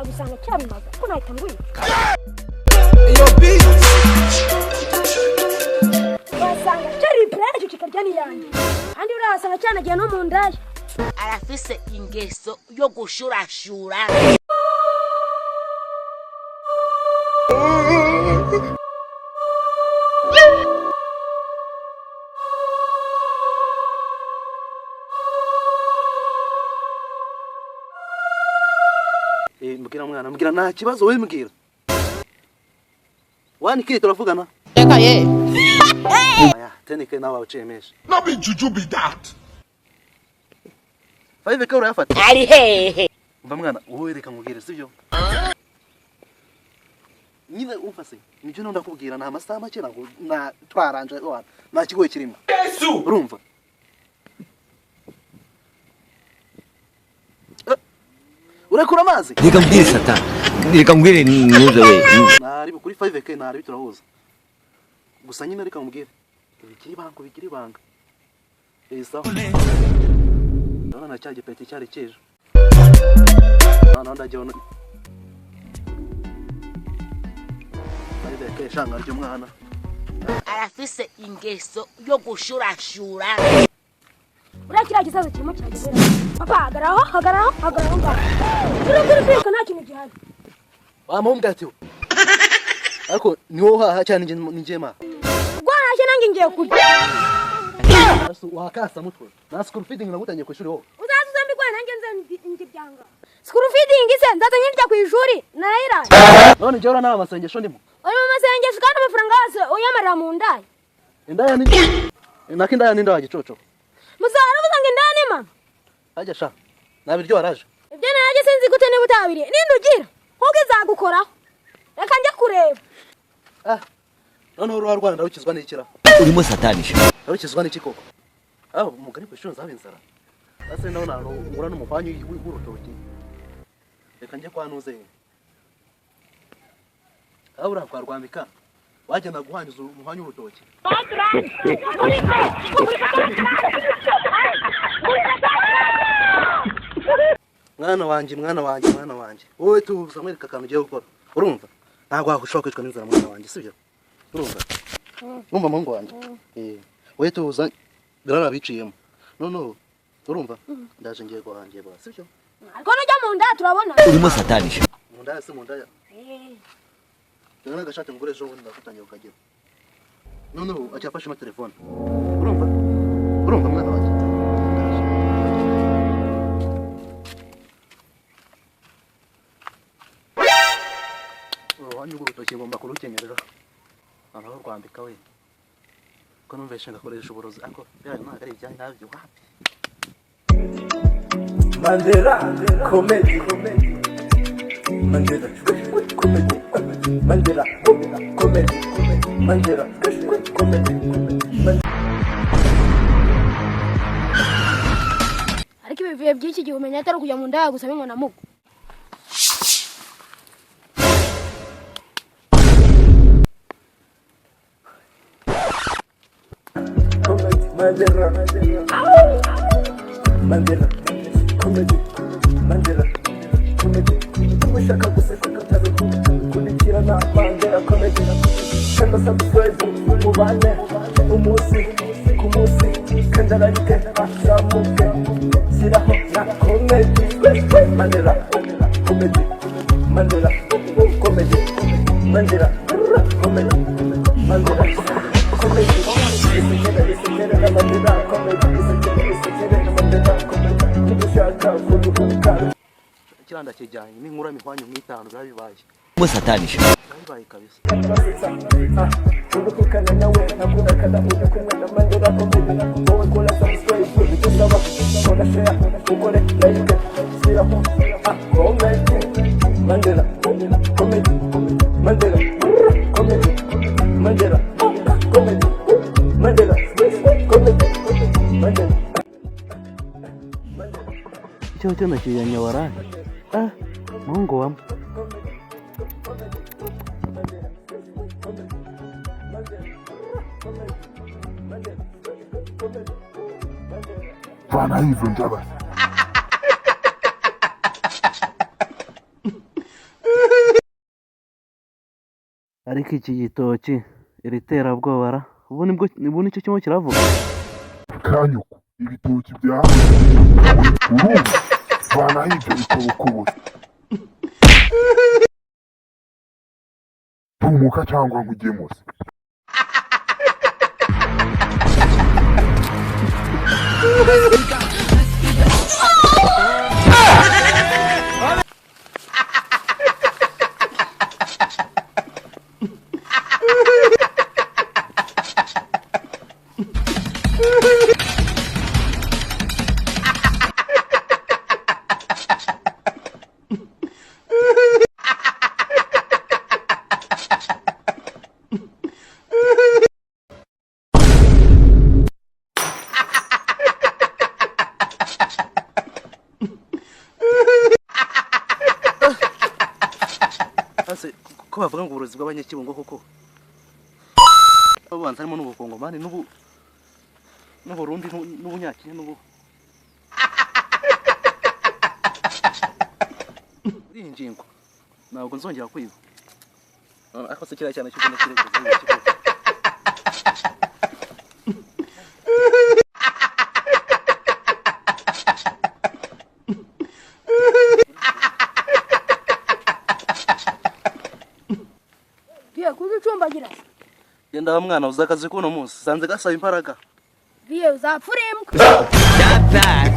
gusanga cyabimaze ko nahita nguye iyo beat wasanga cyari plage kikarya niyanje kandi urasanga cyanagiye no mu ndaye arafise ingeso yo gushurashura mbwira mwana mbwira nta kibazo we mbwira wani kiri turavugana reka ye aya tenike nawe ucemesha no be juju be that 5 ka urayafata ari hehe mva mwana wowe reka nkubwire sivyo nyine umfase nibyo nonda kubwira nta masaha make nago na twaranje wana nta kigoye kirimo Yesu urumva urakura amazi reka mbwire satani reka mbwire nuze we nari kuri 5k nari turahuza gusa nyine reka nkubwire bikiri banga sawa na cyaje pete cyari cyeje nanda jya ke shanga ry'umwana arafise ingeso yo gushurashura urakira gisazo kirimo cyagezera papa hagaraho urabwira nta kintu gihari wamumbwa ati ariko niwo haha cyane njema gwarashye nange ngiye kurya wakasa mutwe na school feeding nagutangiye ku ishuri ho uzazuza mbigwa nange nze byanga school feeding ise nzazanye njya ku ishuri narayira none je ora na amasengesho ndimo uri mu masengesho kandi amafaranga yose uyamarira mu ndaye indaya ni nakindaya ni ndaje coco muzara buzanga indane mama ajya sha nabiryo waraje ibyo naje sinzi gute ne butabiriye nindugira nkuko izagukora reka njye kureba none uruha Rwanda rukizwa n'ikira urimo satani rukizwa n'iki koko umugani kwishuri nzabe inzara ase naho naro ngura n'umupanyu w'urutoki reka njye kwanuze ura kwa Rwambika wagenda guhanyiza umupanyu w'urutoki mwana wanje wowe tuza mwereka akantu ugiye gukora urumva ntabwo wakushobora kwicwa n'inzara mwana wanje sibyo urumva numva mungu wanje wowe tuza birara biciyemo no urumva ndaje ngiye guhangiye ba sibyo ariko nujya mu nda turabona urimo satani mu nda se mu nda Nana gashate ngure ejo bundi ndakutangiye ukagera none acyafashe ma telefone urumva mwana wanje wanyu urutoki ngomba kurukenyerera naho Rwambika we ko numveshe ngakoresha uburozi ako byari nta ari ibyanyu nabyo wapi Mandela comedy Mandela comedy Mandela comedy Mandela comedy ariko ibivuye by'iki gihe umenya atari kujya mu nda gusa bingona mugo Mandela comedy Mandela comedy ushaka guseka katari kunikira na Mandela comedy kanda subscribe mubane umunsi ku munsi kanda like asamuke siraho na comedy Mandela comedy Mandela comedy Mandela comedy Mandela comedy kiranda kijyanye n'inkura mihwanyu mwitanu byabibaye urimo satani byabibaye kabisa Ukukana nawe nakuna kada uje kumwe na Mandela comedy wowe kola subscribe bitusaba kola share ukore like siraho comedy Mandela comedy Mandela comedy Mandela comedy Mandela comedy Mandela cyo nakiyanya warani mungu wam Bana hivyo njaba ariko iki gitoki iri terabwoba ubu nicyo kimwe kiravuga kanyuko ibitoki bya urumva banaho ibyo bikobokoboye tumuka cyangwa nkugemuse ko bavuga ngo uburozi bw'abanyakibungo koko babanza harimo n'ubukongomani n'uburundi n'ubunyakenya iyi ngingo ntabwo nzongera kwiba ariko se kiriya cyane cy'ubona kireguza genda wa mwana uzakaze kuno munsi sanze gasaba imbaraga uzapfura imbwa